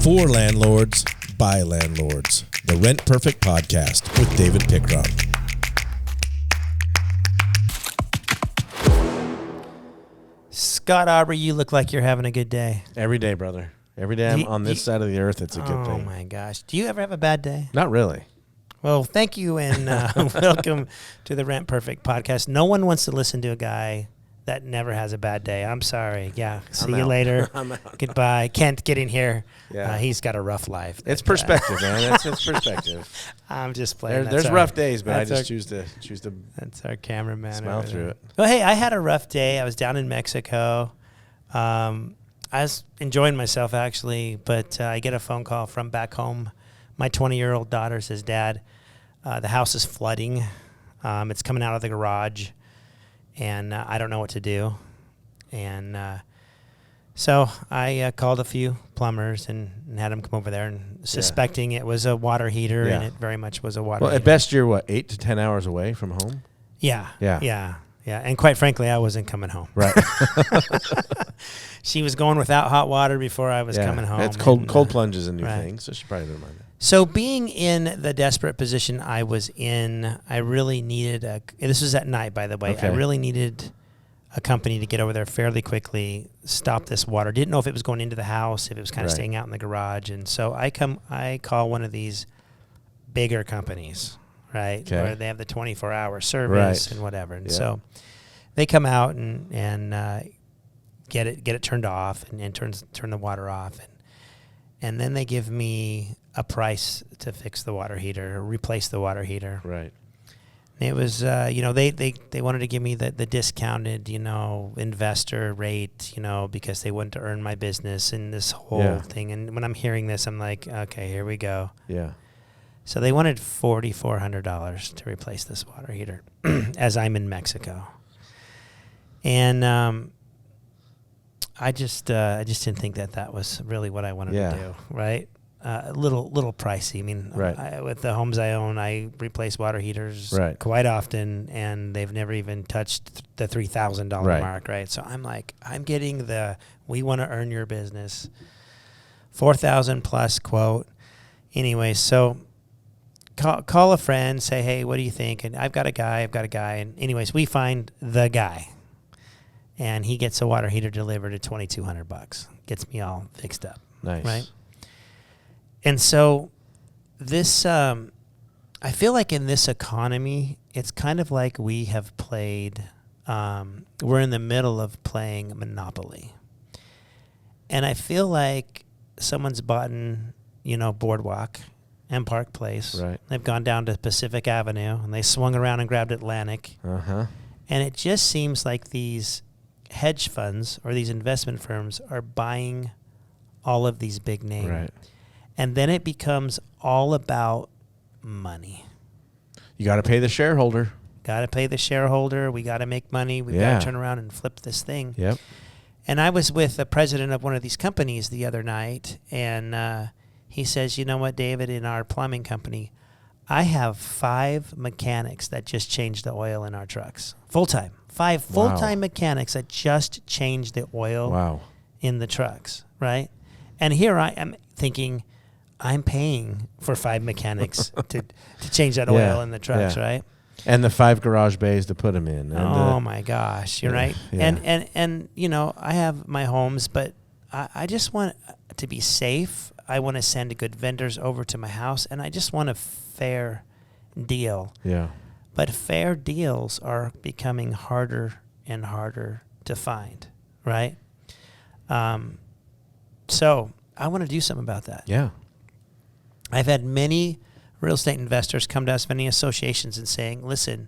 For landlords, by landlords. The Rent Perfect Podcast with David Pickrum. Scott Aubrey, you look like you're having a good day. Every day, brother. Every day I'm on this side of the earth, it's a good thing. Oh, my gosh. Do you ever have a bad day? Not really. Well, thank you, and welcome to the Rent Perfect Podcast. No one wants to listen to a guy that never has a bad day. I'm sorry. Yeah. See you later. I'm out. Goodbye. Kent, get in here. Yeah. He's got a rough life. It's perspective, man. It's perspective. I'm just playing. There's rough days, but I just choose to That's our cameraman. smile through it. Well, hey, I had a rough day. I was down in Mexico. I was enjoying myself, actually, but I get a phone call from back home. My 20-year-old daughter says, Dad, the house is flooding. It's coming out of the garage, and I don't know what to do. And so I called a few plumbers and had them come over there, and suspecting it was a water heater, and it very much was a water heater. Well, at best, you're, 8 to 10 hours away from home? Yeah. Yeah. Yeah. Yeah. And quite frankly, I wasn't coming home. Right. She was going without hot water before I was coming home. It's cold plunge is a new thing, so she probably didn't mind that. So being in the desperate position I was in, I really needed this was at night, by the way. Okay. I really needed a company to get over there fairly quickly, stop this water. Didn't know if it was going into the house, if it was kind of staying out in the garage. And so I call one of these bigger companies, right? Okay. Where they have the 24-hour service and whatever. And so they come out and get it turned off and turn the water off. And then they give me a price to fix the water heater or replace the water heater. Right. It was, they wanted to give me the discounted, investor rate, because they wanted to earn my business and this whole thing. And when I'm hearing this, I'm like, okay, here we go. Yeah. So they wanted $4,400 to replace this water heater as I'm in Mexico. And I just didn't think that was really what I wanted to do, right? A little pricey. I mean, with the homes I own, I replace water heaters quite often, and they've never even touched the $3,000 mark, right? So I'm like, I'm getting we want to earn your business, $4,000 plus quote. Anyway, so call a friend, say, hey, what do you think? And I've got a guy. And anyways, we find the guy, and he gets a water heater delivered at $2,200. Gets me all fixed up. Nice. Right? And so this, I feel like in this economy, it's kind of like we have played, we're in the middle of playing Monopoly. And I feel like someone's bought Boardwalk and Park Place. Right. They've gone down to Pacific Avenue, and they swung around and grabbed Atlantic. Uh-huh. And it just seems like these hedge funds or these investment firms are buying all of these big names. Right. And then it becomes all about money. You got to pay the shareholder. Got to pay the shareholder. We got to make money. We got to turn around and flip this thing. Yep. And I was with the president of one of these companies the other night, and he says, you know what, David, in our plumbing company, I have 5 mechanics that just change the oil in our trucks. Full-time. 5 full-time mechanics that just change the oil in the trucks, right? And here I am thinking, I'm paying for 5 mechanics to change that oil in the trucks, right? And the 5 garage bays to put them in. And my gosh, you're right. Yeah. And I have my homes, but I just want to be safe. I want to send good vendors over to my house, and I just want a fair deal. Yeah. But fair deals are becoming harder and harder to find, right? So I want to do something about that. Yeah. I've had many real estate investors come to us, many associations, and saying, listen,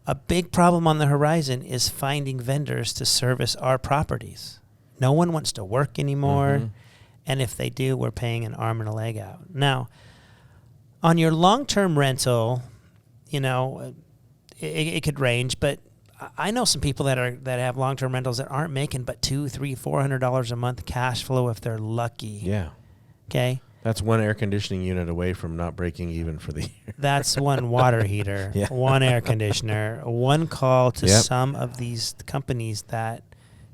a big problem on the horizon is finding vendors to service our properties. No one wants to work anymore. Mm-hmm. And if they do, we're paying an arm and a leg out. Now, on your long-term rental, it could range, but I know some people that have long-term rentals that aren't making but $200, $300, $400 a month cash flow if they're lucky. Yeah. Okay. That's one air conditioning unit away from not breaking even for the year. That's one water heater, one air conditioner, one call to some of these companies that,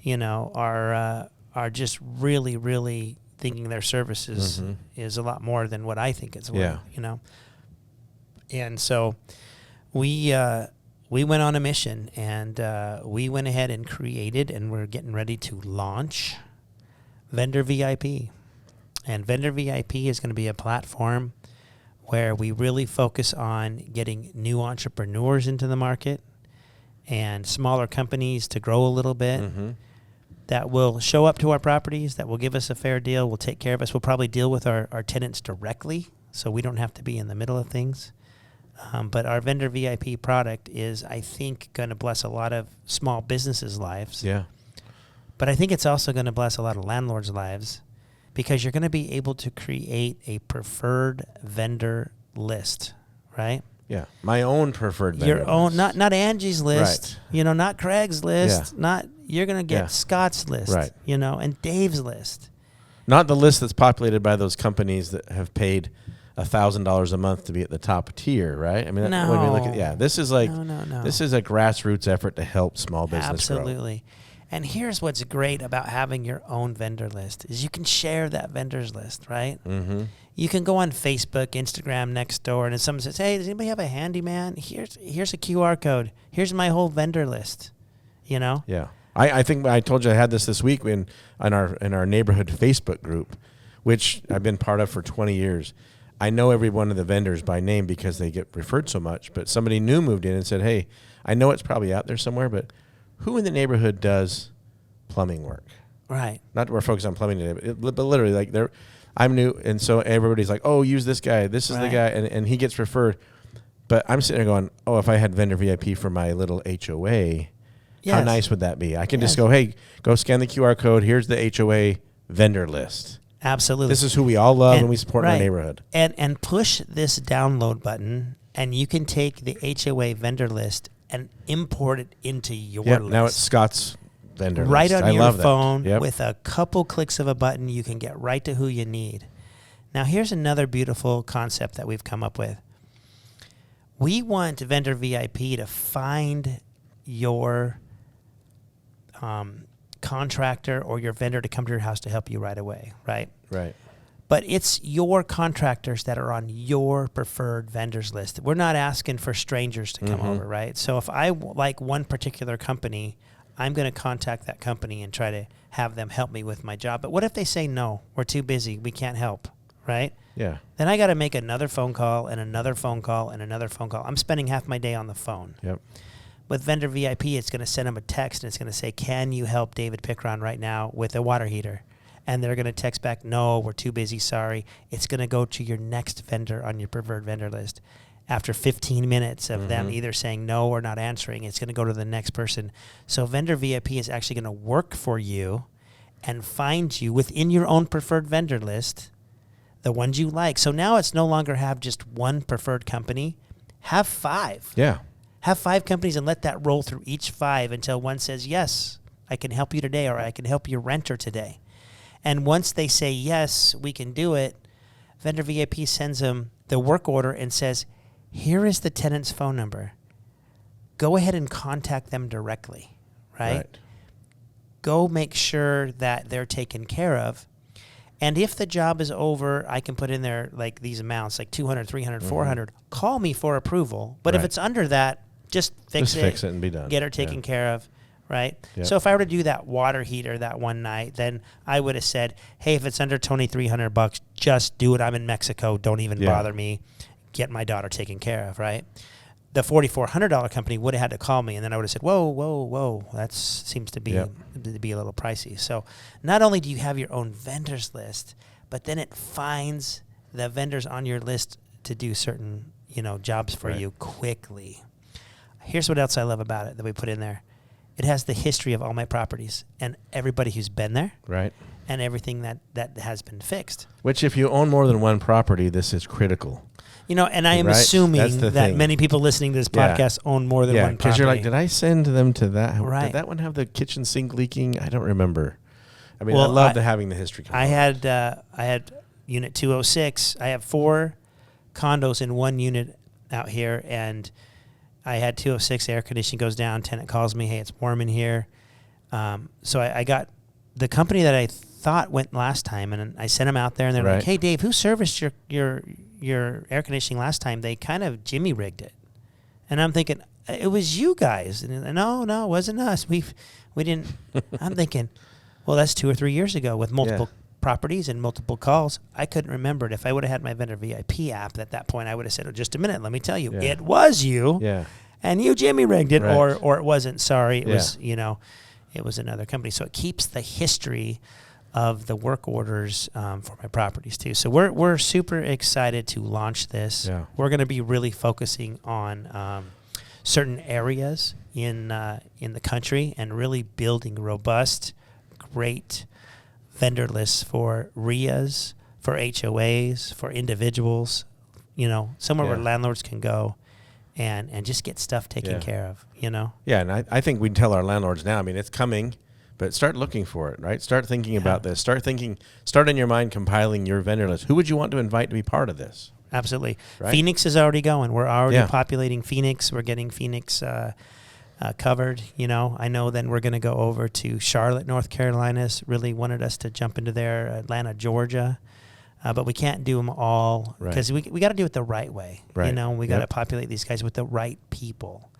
are just really, really, thinking their services is a lot more than what I think it's worth, you know. And so we went on a mission, and we went ahead and created, and we're getting ready to launch VendorVIP. And VendorVIP is going to be a platform where we really focus on getting new entrepreneurs into the market and smaller companies to grow a little bit that will show up to our properties, that will give us a fair deal, will take care of us. We'll probably deal with our tenants directly, so we don't have to be in the middle of things. But our VendorVIP product is, I think, going to bless a lot of small businesses' lives. Yeah. But I think it's also going to bless a lot of landlords' lives, because you're going to be able to create a preferred vendor list, right? Yeah, my own preferred vendor Your own, list. not Angie's list, Right. you know, not Craig's list, you're going to get Scott's list, right. you know, and Dave's list. Not the list that's populated by those companies that have paid $1,000 a month to be at the top tier, right? I mean, No. when we look at this is like No. this is a grassroots effort to help small business Absolutely. grow. And here's what's great about having your own vendor list is you can share that vendor's list, right? Mm-hmm. You can go on Facebook, Instagram, Nextdoor, and if someone says, hey, does anybody have a handyman? Here's a QR code. Here's my whole vendor list, you know? Yeah. I think I told you I had this week in our neighborhood Facebook group, which I've been part of for 20 years. I know every one of the vendors by name because they get referred so much, but somebody new moved in and said, hey, I know it's probably out there somewhere, but who in the neighborhood does plumbing work? Right. Not that we're focused on plumbing today, but literally, like, I'm new, and so everybody's like, oh, use this guy. This is the guy, and he gets referred. But I'm sitting there going, oh, if I had VendorVIP for my little HOA, how nice would that be? I can just go, hey, go scan the QR code. Here's the HOA vendor list. Absolutely. This is who we all love and we support in our neighborhood. And push this download button, and you can take the HOA vendor list and import it into your list. Now it's Scott's vendor right list. on your phone with a couple clicks of a button. You can get right to who you need. Now, here's another beautiful concept that we've come up with. We want VendorVIP to find your contractor or your vendor to come to your house to help you right away, right? Right. But it's your contractors that are on your preferred vendors list. We're not asking for strangers to come over, right? So if I like one particular company, I'm going to contact that company and try to have them help me with my job. But what if they say, no, we're too busy, we can't help, right? Yeah. Then I got to make another phone call and another phone call and another phone call. I'm spending half my day on the phone. Yep. With VendorVIP, it's going to send them a text, and it's going to say, can you help David Pickron right now with a water heater? And they're going to text back, no, we're too busy, sorry. It's going to go to your next vendor on your preferred vendor list. After 15 minutes of them either saying no or not answering, it's going to go to the next person. So VendorVIP is actually going to work for you and find you within your own preferred vendor list the ones you like. So now it's no longer have just one preferred company. Have 5. Yeah. Have 5 companies and let that roll through each 5 until one says, yes, I can help you today, or I can help your renter today. And once they say, yes, we can do it, VendorVIP sends them the work order and says, here is the tenant's phone number. Go ahead and contact them directly, right? Go make sure that they're taken care of. And if the job is over, I can put in there like these amounts, like 200, 300, 400. Call me for approval. But if it's under that, just fix it and be done. Get her taken care of. Right? Yep. So if I were to do that water heater that one night, then I would have said, hey, if it's under $2,300, just do it. I'm in Mexico. Don't even bother me. Get my daughter taken care of, right? The $4,400 company would have had to call me, and then I would have said, whoa, that seems to be a little pricey. So not only do you have your own vendors list, but then it finds the vendors on your list to do certain, jobs for you quickly. Here's what else I love about it that we put in there. It has the history of all my properties and everybody who's been there. Right. And everything that has been fixed. Which, if you own more than one property, this is critical. And I am assuming that thing. Many people listening to this podcast own more than one property. Because you're like, did I send them to that? Right. Did that one have the kitchen sink leaking? I don't remember. I mean, I love having the history. I had unit 206. I have 4 condos in one unit out here, and I had 206. Air conditioning goes down. Tenant calls me, hey, it's warm in here. So I got the company that I thought went last time, and I sent them out there, and they're like, "Hey, Dave, who serviced your air conditioning last time?" They kind of jimmy rigged it, and I'm thinking it was you guys. And no, it wasn't us. We didn't. I'm thinking, well, that's 2 or 3 years ago with multiple properties and multiple calls. I couldn't remember it. If I would have had my Vendor VIP app at that point, I would have said, "Oh, just a minute, let me tell you, it was you." Yeah. And you jimmy rigged it, or it wasn't. Sorry, it was, it was another company. So it keeps the history of the work orders for my properties too. So we're super excited to launch this. Yeah. We're going to be really focusing on certain areas in the country and really building robust, great vendor lists for RIAs, for HOAs, for individuals. Somewhere where landlords can go and just get stuff taken care of, Yeah, and I think we tell our landlords now, it's coming, but start looking for it, right? Start thinking about this. Start in your mind compiling your vendor list. Who would you want to invite to be part of this? Absolutely. Right? Phoenix is already going. We're already populating Phoenix. We're getting Phoenix covered. I know then we're going to go over to Charlotte, North Carolina. Really wanted us to jump into there. Atlanta, Georgia. But we can't do them all because we got to do it the right way. Right. We got to populate these guys with the right people.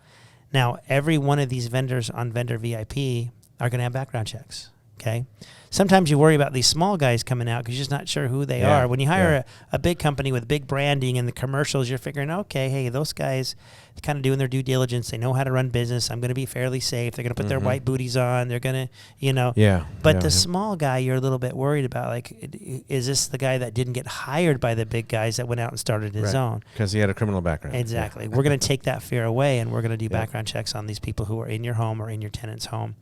Now, every one of these vendors on Vendor VIP are going to have background checks. Okay. Sometimes you worry about these small guys coming out because you're just not sure who they are. When you hire a big company with big branding and the commercials, you're figuring, okay, hey, those guys kind of doing their due diligence. They know how to run business. I'm going to be fairly safe. They're going to put their white booties on. They're going to, But the small guy, you're a little bit worried about, like, is this the guy that didn't get hired by the big guys that went out and started his own? Because he had a criminal background. Exactly. We're going to take that fear away, and we're going to do background checks on these people who are in your home or in your tenant's home.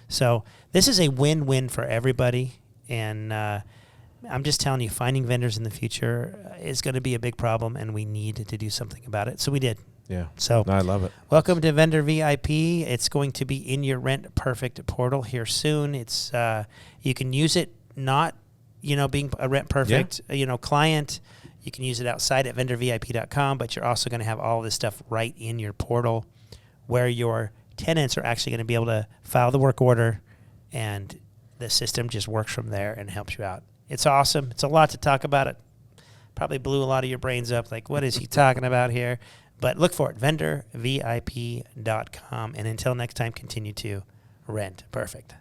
So this is a win-win for everybody, and I'm just telling you, finding vendors in the future is going to be a big problem, and we need to do something about it. So we did. Yeah. So I love it. Welcome to Vendor VIP. It's going to be in your Rent Perfect portal here soon. It's you can use it not being a Rent Perfect client. You can use it outside at vendorvip.com, but you're also going to have all this stuff right in your portal where your tenants are actually going to be able to file the work order, and the system just works from there and helps you out. It's awesome. It's a lot to talk about. It probably blew a lot of your brains up, like, what is he talking about here? But look for it, vendorvip.com. And until next time, continue to rent perfect.